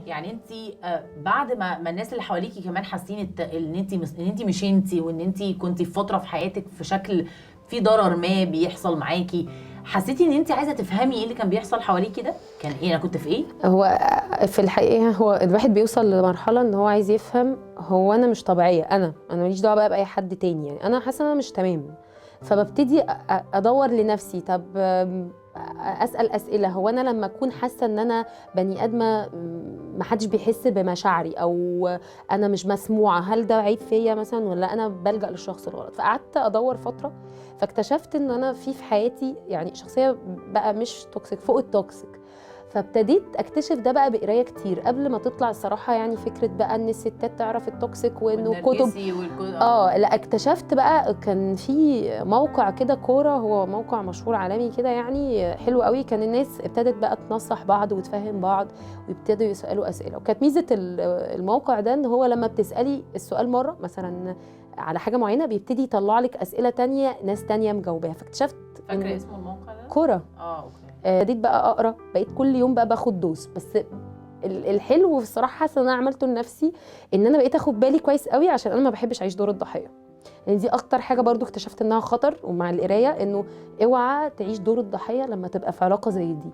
يعني انت بعد ما الناس اللي حواليكي كمان حاسين ان انت مش انت، وان انت كنتي في فتره في حياتك في شكل في ضرر ما بيحصل معاكي، حسيتي ان انت عايزه تفهمي ايه اللي كان بيحصل حواليكي ده؟ كان ايه؟ انا كنت في ايه؟ هو في الحقيقة هو الواحد بيوصل لمرحلة ان هو عايز يفهم هو انا مش طبيعية، انا ماليش دعوة بقى بأي حد تاني، يعني انا حاسة ان انا مش تمام. فببتدي ادور لنفسي، طب اسال اسئله. هو انا لما اكون حاسه ان انا بني ادمه محدش بيحس بمشاعري، او انا مش مسموعه، هل ده عيب فيا مثلا ولا انا بلجأ للشخص الغلط؟ فقعدت ادور فتره، فاكتشفت ان انا في حياتي يعني شخصيه بقى مش توكسيك، فوق التوكسيك. فابتديت اكتشف ده بقى بقرايه كتير قبل ما تطلع الصراحه، يعني فكره بقى ان الستات تعرف التوكسيك وانه كتب. والنرجسي لا اكتشفت بقى كان في موقع كده كوره، هو موقع مشهور عالمي كده يعني حلو قوي، كان الناس ابتدت بقى تنصح بعض وتفهم بعض ويبتدوا يسالوا اسئله. وكانت ميزه الموقع ده ان هو لما بتسالي السؤال مره مثلا على حاجه معينه بيبتدي يطلع لك اسئله تانية ناس تانية مجاوباها. فاكتشفت فاكره اسم الموقع ده؟ كوره. اوكي. ابتديت بقى اقرا، بقيت كل يوم بقى باخد دوز. بس الحلو الصراحه حاسه ان انا عملته لنفسي ان انا بقيت اخد بالي كويس قوي، عشان انا ما بحبش اعيش دور الضحيه. يعني دي اكتر حاجه برضو اكتشفت انها خطر، ومع القرايه انه اوعى تعيش دور الضحيه لما تبقى في علاقه زي دي.